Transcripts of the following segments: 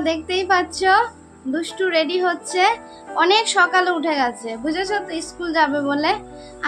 দেখতেই পাচ্ছ দুষ্টু রেডি হচ্ছে। অনেক সকালে উঠে গেছে, বুঝেছো তো, স্কুল যাবে বলে।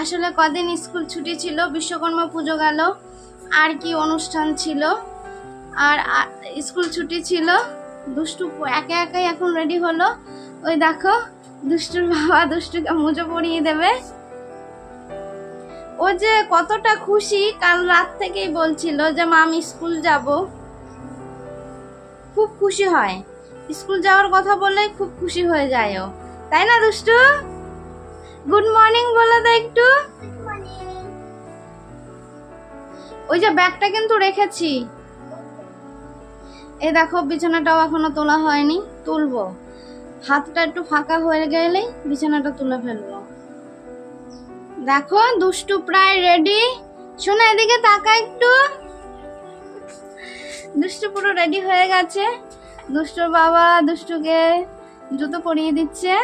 আসলে কদিন স্কুল ছুটি ছিল, বিশ্বকর্মা পুজো গেল, আর কি অনুষ্ঠান ছিল, আর স্কুল ছুটি ছিল। দুষ্টু একা একাই এখন রেডি হলো। ওই দেখো দুষ্টুর বাবা দুষ্টুকে মুজো পরিয়ে দেবে। ও যে কতটা খুশি, কাল রাত থেকেই বলছিল যে মা আমি স্কুল যাব। খুব খুশি হয়, স্কুল যাওয়ার কথা বললেই খুব খুশি হয়ে যায় ও, তাই না দুষ্টু? গুড মর্নিং বলে দাও একটু। ওই যে ব্যাগটা কিন্তু রেখেছি। এই দেখো বিছানাটাও এখনো তোলা হয়নি, তুলবো। হাতটা একটু ফাঁকা হয়ে গেলেই বিছানাটা তুলে ফেলবো। দেখো দুষ্টু প্রায় রেডি। শোনো এদিকে তাকা একটু। দুষ্টু পুরো রেডি হয়ে গেছে। দুষ্টুর বাবা দুষ্টুকে জুতো পরিয়ে দিচ্ছে।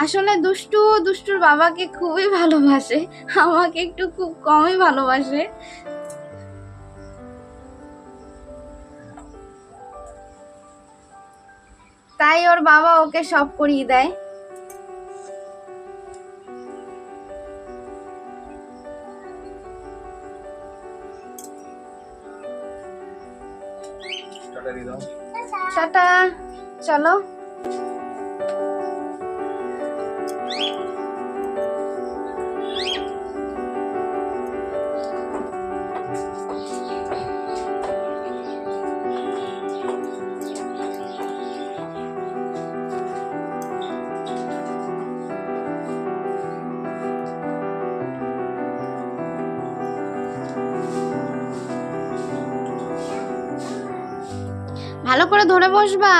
আসলে দুষ্টু দুষ্টুর বাবাকে খুবই ভালোবাসে, আমাকে একটু খুব কমই ভালোবাসে। তাই ওর বাবা ওকে সব করিয়ে দেয়। টাটা, চলো। ভালো করে ধরে বসবা।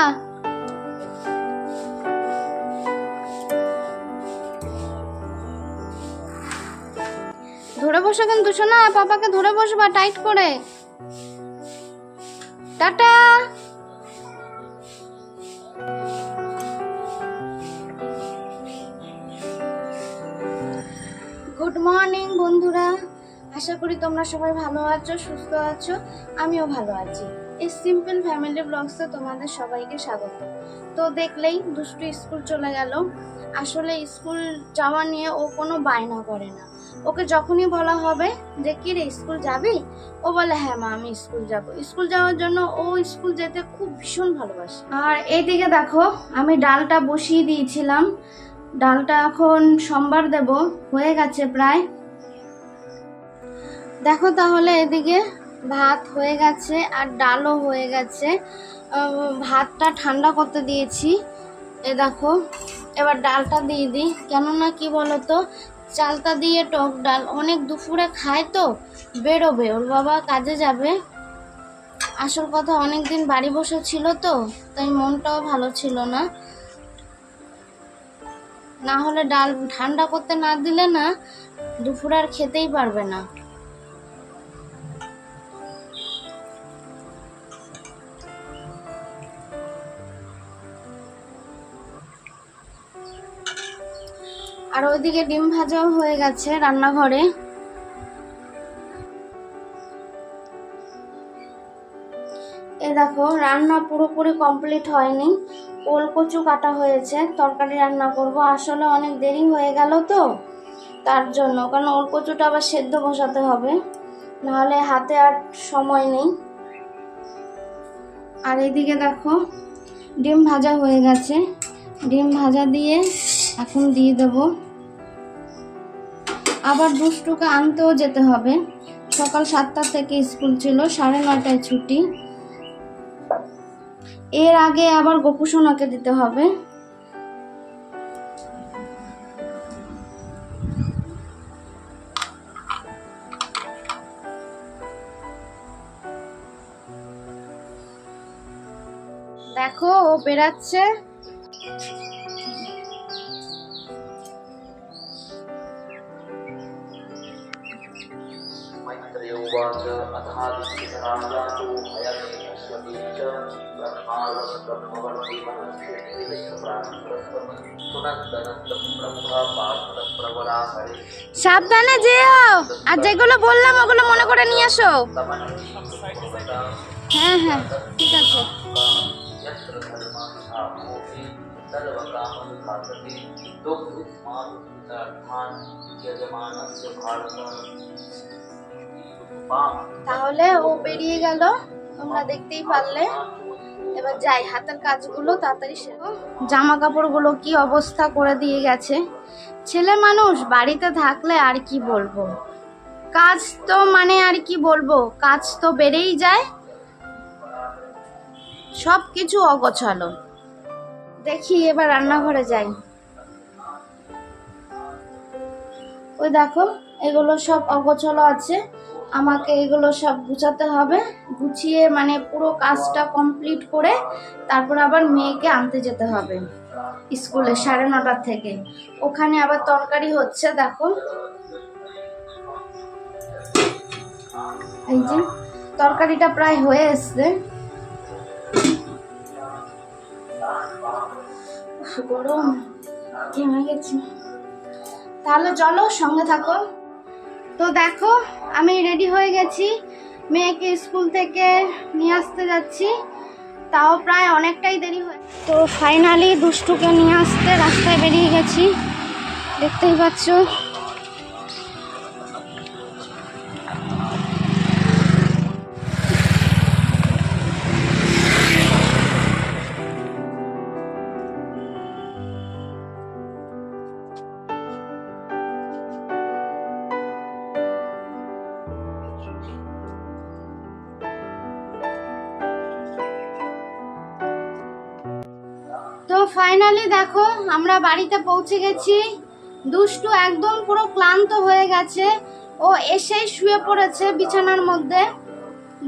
ধরে বসো কিন্তু, শোনা পাপাকে ধরে বসবা টাইট করে। টাটা। গুড মর্নিং বন্ধুরা, আশা করি তোমরা সবাই ভালো আছো, সুস্থ আছো। আমিও ভালো আছি। এই সিম্পল ফ্যামিলি ব্লগসে তোমাদের সবাইকে স্বাগত। তো দেখলেই দুষ্টু স্কুল চলে গেল। আসলে স্কুল যাওয়া নিয়ে ও কোনো বায়না করে না। ওকে যখনই বলা হবে যে কি রে স্কুল যাবি, ও বলে হ্যাঁ মা আমি স্কুল যাব। স্কুল যাওয়ার জন্য ও স্কুল যেতে খুব ভীষণ ভালোবাসে। আর এইদিকে দেখো আমি ডালটা বসিয়ে দিয়েছিলাম। ডালটা এখন সোমবার দেব, হয়ে গেছে প্রায়। দেখো তাহলে এদিকে ভাত হয়ে গেছে আর ডালও হয়ে গেছে। ভাতটা ঠান্ডা করতে দিয়েছি। এ দেখো এবার ডালটা দিয়ে দিই, কেননা কি বলতো, চালটা দিয়ে টক ডাল অনেক দুপুরে খায় তো, বেরোবে ওর বাবা কাজে যাবে। আসল কথা অনেকদিন বাড়ি বসে ছিল তো, তাই মনটাও ভালো ছিল না। না হলে ডাল ঠান্ডা করতে না দিলে না দুপুরে আর খেতেই পারবে না। আর ওইদিকে ডিম ভাজাও হয়ে গেছে রান্নাঘরে। এ দেখো রান্না পুরোপুরি কমপ্লিট হয়নি, ওল কচু কাটা হয়েছে, তরকারি রান্না করব। আসলে অনেক দেরি হয়ে গেল তো, তার জন্য, কারণ ওল কচুটা আবার সেদ্ধ বসাতে হবে, নাহলে হাতে আর সময় নেই। আর এইদিকে দেখো ডিম ভাজা হয়ে গেছে, ডিম ভাজা দিয়ে এখন দিয়ে দেব। আবার দুষ্টুকে আনতেও যেতে হবে, সকাল 7টা থেকে স্কুল ছিল, 9:30টায় ছুটি। এর আগে আবার গোপুসোনাকে দিতে হবে। দেখো ও বেরাচ্ছে। मैत्रेयोवाच अथादित्यः সাবধানে যেও, আর যেগুলো বললাম ওগুলো মনে করে নিয়ে আসো। হ্যাঁ হ্যাঁ ঠিক আছে। তাহলে ও বেরিয়ে গেল, তোমরা দেখতেই পারলে। এবার যাই, হাতের কাজগুলো তাড়াতাড়ি সেরো। জামা কাপড়গুলো কি অবস্থা করে দিয়ে গেছে। ছেলে মানুষ বাড়িতে থাকলে আর কি বলবো, কাজ তো মানে আর কি বলবো, কাজ তো বেড়েই যায়, সব কিছু অগোছালো। দেখি এবার রান্নাঘরে যাই। ওই দেখো এগুলো সব অগোছালো আছে, আমাকে এগুলো সব গুছাতে হবে। গুছিয়ে মানে পুরো কাজটা কমপ্লিট করে তারপর আবার মেয়েকে আনতে যেতে হবে স্কুলে 9:30 থেকে। ওখানে আবার তরকারি হচ্ছে, দেখো এই যে তরকারিটা প্রায় হয়ে এসছে। গরম ঘেমে গেছি। তাহলে চলো সঙ্গে থাকো। তো দেখো আমি রেডি হয়ে গেছি, মেয়েকে স্কুল থেকে নিয়ে আসতে যাচ্ছি। তাও প্রায় অনেকটাই দেরি হয়। তো ফাইনালি দুষ্টুকে নিয়ে আসতে রাস্তায় বেরিয়ে গেছি, দেখতেই পাচ্ছ। তো ফাইনালি দেখো আমরা বাড়িতে পৌঁছে গেছি। দুষ্টু একদম পুরো ক্লান্ত হয়ে গেছে, ও এসেই শুয়ে পড়েছে বিছানার মধ্যে,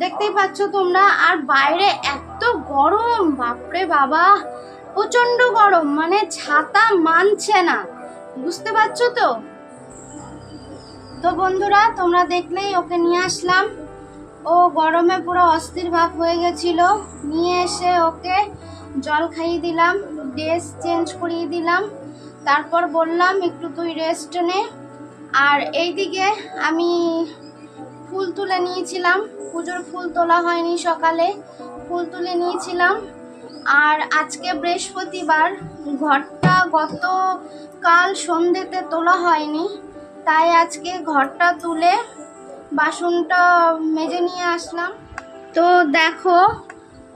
দেখতেই পাচ্ছ তোমরা। আর বাইরে এত গরম, বাপরে বাবা প্রচন্ড গরম, মানে ছাতা মানছে না, বুঝতে পারছো তো। তো বন্ধুরা তোমরা দেখলেই, ওকে নিয়ে আসলাম। ও গরমে পুরো অস্থির ভাব হয়ে গেছিল। নিয়ে এসে ওকে জল খাইয়ে দিলাম, ড্রেস চেঞ্জ করিয়ে দিলাম, তারপর বললাম একটু তুই রেস্ট নে। আর এইদিকে আমি ফুল তুলে নিয়েছিলাম, পুজোর ফুল তোলা হয়নি, সকালে ফুল তুলে নিয়েছিলাম। আর আজকে বৃহস্পতিবার, ঘরটা গতকাল সন্ধ্যেতে তোলা হয়নি, তাই আজকে ঘরটা তুলে বাসনটা মেজে নিয়ে আসলাম। তো দেখো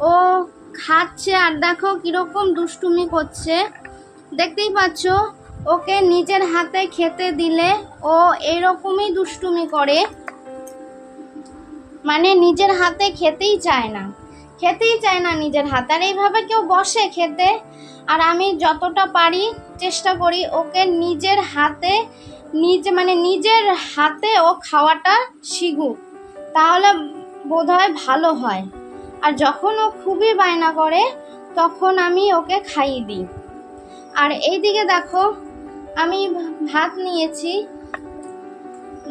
ও খাচ্ছে, আর দেখো কিরকম দুষ্টুমি করছে, দেখতেই পাচ্ছ। ওকে নিজের হাতে খেতে দিলে ও এরকমই দুষ্টুমি করে, মানে নিজের হাতে খেতেই চায় না নিজের হাতে। আর এইভাবে কেউ বসে খেতে? আর আমি যতটা পারি চেষ্টা করি ওকে নিজের হাতে নিজের হাতে ও খাওয়াটা শিখুক, তাহলে বোধহয় ভালো হয়। আর যখন ও খুবই বায়না করে তখন আমি ওকে খাইয়ে দিই। আর এইদিকে দেখো আমি ভাত নিয়েছি,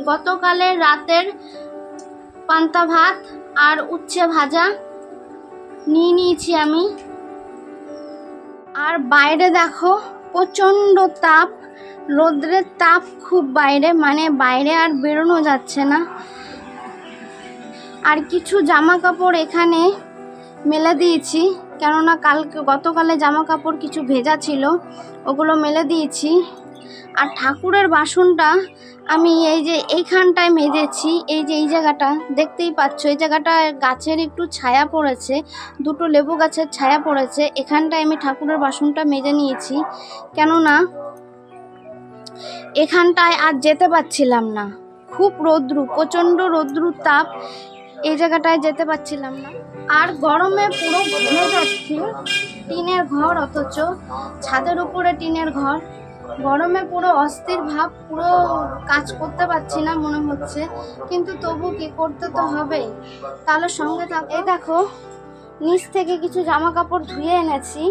গতকালের রাতের পান্তা ভাত আর উচ্ছে ভাজা নিয়ে নিয়েছি আমি। আর বাইরে দেখো প্রচণ্ড তাপ, রোদ্রের তাপ খুব বাইরে, মানে বাইরে আর বেরোনো যাচ্ছে না। আর কিছু জামা কাপড় এখানে মেলে দিয়েছি, কেননা গতকালে জামা কাপড় কিছু ভেজা ছিল, ওগুলো মেলে দিয়েছি। আর ঠাকুরের বাসনটা আমি এই যে এইখানটায় মেজেছি, এই যে এই জায়গাটা দেখতেই পাচ্ছ, এই জায়গাটা গাছের একটু ছায়া পড়েছে, দুটো লেবু গাছের ছায়া পড়েছে, এখানটায় আমি ঠাকুরের বাসনটা মেজে নিয়েছি। কেননা এখানটায় আর যেতে পারছিলাম না, খুব রৌদ্রু, প্রচণ্ড রৌদ্রুর তাপ, এই জায়গাটায় যেতে পারছিলাম না। আর গরমে পুরো ঘেমে যাচ্ছি, টিনের ঘর, অথচ ছাদের উপরে টিনের ঘর, গরমে পুরো অস্থির ভাব, পুরো কাজ করতে পারছি না মনে হচ্ছে, কিন্তু তবু কি করতে তো হবে, তাহলে সঙ্গে থাক। এই দেখো নিচ থেকে কিছু জামা কাপড় ধুয়ে এনেছি,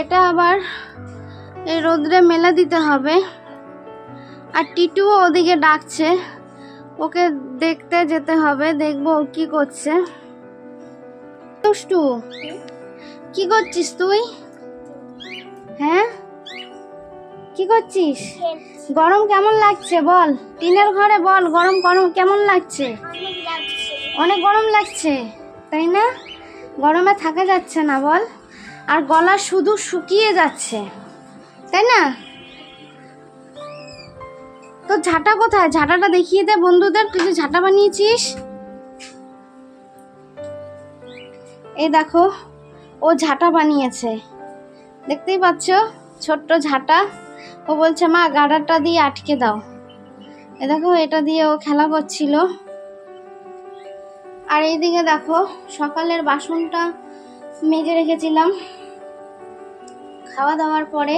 এটা আবার এই রোদ্রে মেলে দিতে হবে। আর টিটুও ওদিকে ডাকছে, ওকে দেখতে যেতে হবে, দেখবো কি করছে। দুষ্টু, কি করছিস তুই? হ্যাঁ, কি করছিস? গরম কেমন লাগছে বল, টিনের ঘরে বল, গরম গরম কেমন লাগছে? অনেক গরম লাগছে তাই না? গরমে থাকা যাচ্ছে না বল, আর গলা শুধু শুকিয়ে যাচ্ছে তাই না? তো ঝাঁটা কোথায়? ঝাঁটাটা দেখিয়ে দে বন্ধুদের, তুই যে ঝাঁটা বানিয়েছিস। এই দেখো, ও ঝাঁটা বানিয়েছে, দেখতেই পাচ্ছ, ছোট্ট ঝাঁটা। ও বলছে মা গাডারটা দিয়ে আটকে দাও। এ দেখো, এটা দিয়ে ও খেলা করছিল। আর এইদিকে দেখো, সকালের বাসনটা মেজে রেখেছিলাম, খাওয়া দাওয়ার পরে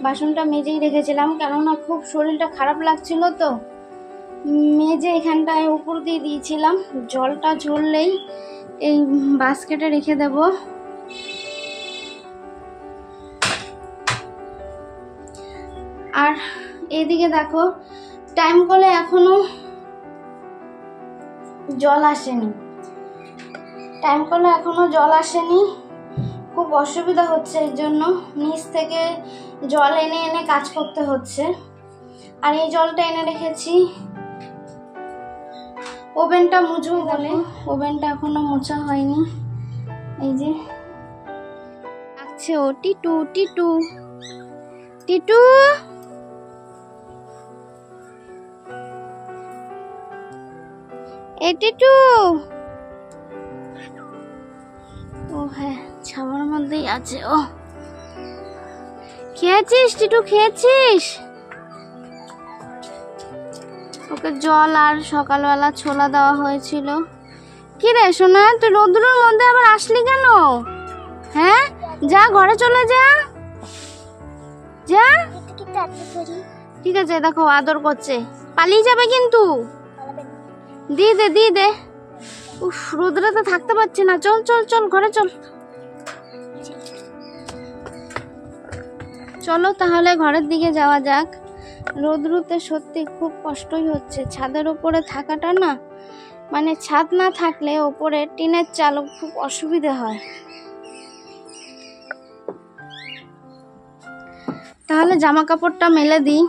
বাসনটা মেজেই রেখেছিলাম, কেননা খুব শরীরটা খারাপ লাগছিল তো মেজে এখানটায় উপর দিয়ে দিয়েছিলাম। জলটা ঝরলেই এই বাস্কেটে রেখে দেব। আর এইদিকে দেখো, টাইম কলে এখনো জল আসেনি, টাইম কলে এখনো জল আসেনি, খুব অসুবিধা হচ্ছে, এর জন্য নিচ থেকে জল এনে এনে কাজ করতে হচ্ছে। আর এই জলটা এনে রেখেছি ওভেনটা মুছবো বলে, ওভেনটা এখনো মোছা হয়নি। এই যে ডাকছে ও, টিটু টিটু টিটু, এ টিটু। ও হ্যাঁ, ছাওয়ার মধ্যেই আছে ও। খেয়েছিস টিটু, খেয়েছিস? ওকে জল আর সকালবেলা ছোলা দেওয়া হয়েছিল। কি রে সোনা, তুই রোদ্রের মধ্যে আবার আসলি কেন? হ্যাঁ, যা ঘরে চলে যা, যা। ঠিক আছে, দেখো আদর করছে, পালিয়ে যাবে কিন্তু। দিয়ে দে, দিয়ে দে। উফ, রোদ্রে তো থাকতে পারছি না, চল চল চল ঘরে চল। চলো তাহলে ঘরের দিকে যাওয়া যাক। রোদ্রুতে সত্যি খুব কষ্টই হচ্ছে, ছাদের উপরে থাকাটা না, মানে ছাদ না থাকলে ওপরে টিনের চাল খুব অসুবিধা হয়। তাহলে জামা কাপড়টা মেলে দিই।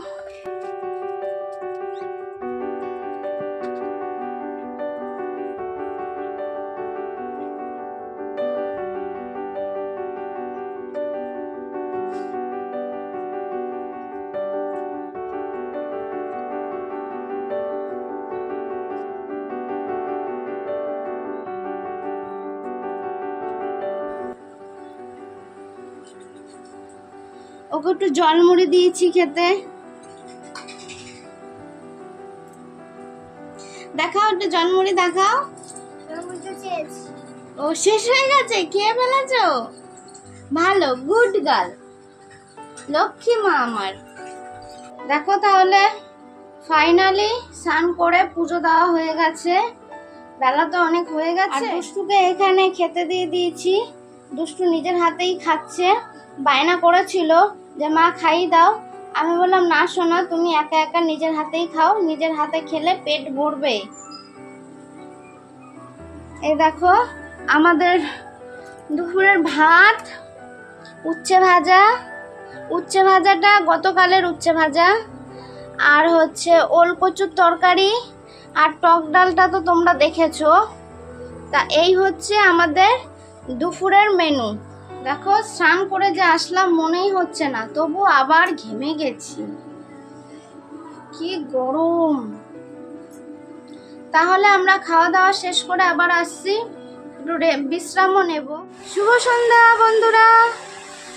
ওকে একটু জল মুড়ি দিয়েছি খেতে। দেখাও একটু জল মুড়ি দেখাও। ও শেষ হয়ে গেছে, খেয়ে ফেলেছো? ভালো, গুড গার্ল, লক্ষ্মী মা আমার। দেখো তাহলে ফাইনালি স্নান করে পুজো দেওয়া হয়ে গেছে, বেলা তো অনেক হয়ে গেছে। দুষ্টুকে এখানে খেতে দিয়ে দিয়েছি, দুষ্টু নিজের হাতেই খাচ্ছে। বায়না করেছিল যে মা খাইয়ে দাও, আমি বললাম না সোনা, তুমি একা একা নিজের হাতেই খাও, নিজের হাতে খেলে পেট ভরবে। এই দেখো আমাদের দুপুরের ভাত, উচ্ছে ভাজা, উচ্ছে ভাজাটা গতকালের উচ্ছে ভাজা, আর হচ্ছে ওল কচুর তরকারি, আর টক ডালটা তো তোমরা দেখেছো। তা এই হচ্ছে আমাদের দুপুরের মেনু। দেখো স্নান করে যে আসলাম মনেই হচ্ছে না, তবু আবার ঘেমে গেছি, কি গরম। তাহলে আমরা খাওয়া দাওয়া শেষ করে আবার আসছি, একটু বিশ্রামও নেব। শুভ সন্ধ্যা বন্ধুরা।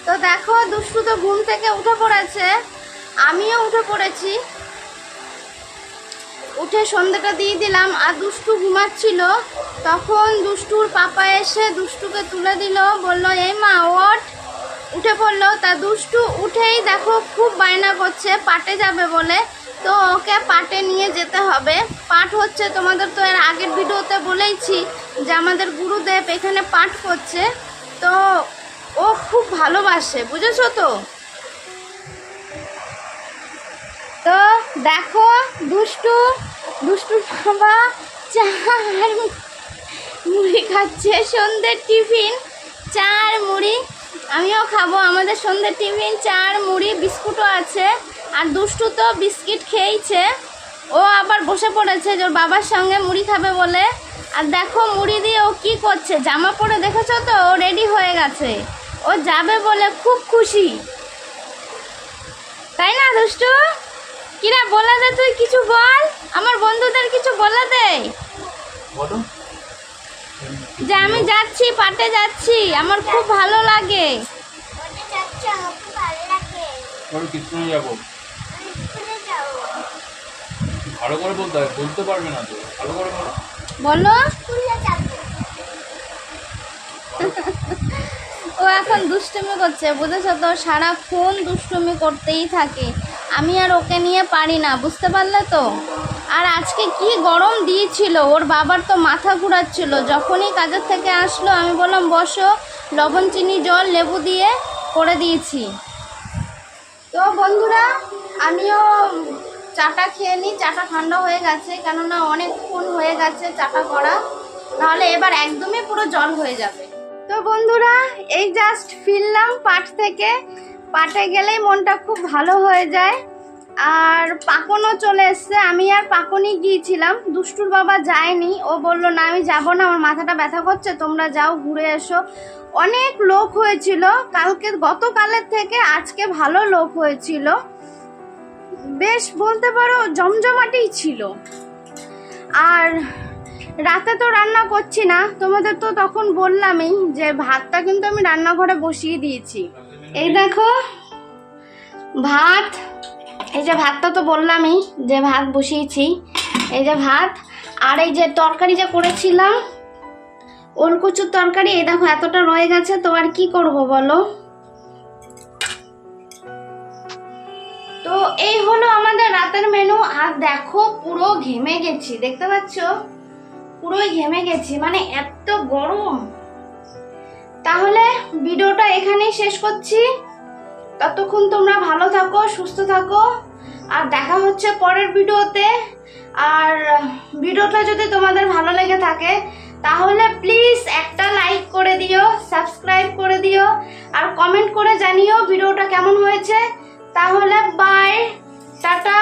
তো দেখো দুষ্টু তো ঘুম থেকে উঠে পড়েছে, আমিও উঠে পড়েছি। উঠে সন্ধ্যাটা দিয়ে দিলাম, আর দুষ্টু ঘুমাচ্ছিল, তখন দুষ্টুর পাপা এসে দুষ্টুকে তুলে দিল, বলল এই মা ওঠ। উঠে পড়লো। তা দুষ্টু উঠেই দেখো খুব বায়না করছে পাটে যাবে বলে, তো ওকে পাটে নিয়ে যেতে হবে। পাট হচ্ছে, তোমাদের তো এর আগের ভিডিওতে বলেইছি যে আমাদের গুরুদেব এখানে পাঠ করছে, তো ও খুব ভালোবাসে, বুঝেছো তো। তো দেখো দুষ্টু দুষ্টুর বাবা চা আর মুড়ি খাচ্ছে, সন্ধ্যের টিফিন চা আর মুড়ি। আমিও খাবো, আমাদের সন্ধ্যের টিফিন চা আর মুড়ি, বিস্কুটও আছে। আর দুষ্টু তো বিস্কিট খেয়েছে, ও আবার বসে পড়েছে যে ওর বাবার সঙ্গে মুড়ি খাবে বলে। আর দেখো মুড়ি দিয়ে ও কী করছে, জামা পরে দেখেছো তো, ও রেডি হয়ে গেছে, ও যাবে বলে খুব খুশি, তাই না দুষ্টু? কিরা বলে দে, তুই কিছু বল, আমার বন্ধুদের কিছু বলে দে যে আমি যাচ্ছি, পাটে যাচ্ছি, আমার খুব ভালো লাগে। ভালো করে বলতে হয়, বলতে পারবে না তো, ভালো করে বলো। ও এখন দুষ্টুমি করছে, বুঝেছো তো, সারাক্ষণ দুষ্টুমি করতেই থাকে। আমি আর ওকে নিয়ে পারি না, বুঝতে পারলে তো। আর আজকে কি গরম দিয়েছিল, ওর বাবার তো মাথা ঘুরাচ্ছিল। যখনই কাজের থেকে আসলো আমি বললাম বসো, লবণ চিনি জল লেবু দিয়ে করে দিয়েছি। তো বন্ধুরা আমিও চাটা খেয়ে নিই, চাটা ঠান্ডা হয়ে গেছে, কেননা অনেকক্ষণ হয়ে গেছে চাটা করা, নাহলে এবার একদমই পুরো জল হয়ে যাবে। তো বন্ধুরা এই জাস্ট ফিরলাম পাট থেকে, পাটে গেলেই মনটা খুব ভালো হয়ে যায়। আর পাকনও চলে এসছে, আমি আর পাকনই গিয়েছিলাম, দুষ্টুর বাবা যায়নি, ও বলল না আমি যাব না, আমার মাথাটা ব্যথা করছে, তোমরা যাও ঘুরে এসো। অনেক লোক হয়েছিল কালকে, গতকালের থেকে আজকে ভালো লোক হয়েছিল, বেশ বলতে পারো জমজমাটেই ছিল। আর রাতে তো রান্না করছি না, তোমাদের তো তখন বললামই যে ভাতটা কিন্তু আমি রান্নাঘরে বসিয়ে দিয়েছি। এই দেখো ভাত, এই যে ভাতটা তো বললামই যে ভাত বসিয়েছি, এই যে ভাত। আর এই যে তরকারি যে করেছিলাম ওলকচুর তরকারি, এই দেখো এতটা রয়ে গেছে, তো আর কি করব বলো। তো এই হলো আমাদের রাতের মেনু। আর দেখো পুরো ঘেমে গেছি, দেখতে পাচ্ছ পুরোই ঘেমে গেছি, মানে এত গরম। তাহলে ভিডিওটা এখানেই শেষ করছি, ততক্ষণ তোমরা ভালো থাকো, সুস্থ থাকো, আর দেখা হচ্ছে পরের ভিডিওতে। আর ভিডিওটা যদি তোমাদের ভালো লেগে থাকে তাহলে প্লিজ একটা লাইক করে দিও, সাবস্ক্রাইব করে দিও, আর কমেন্ট করে জানিও ভিডিওটা কেমন হয়েছে। তাহলে বাই, টাটা।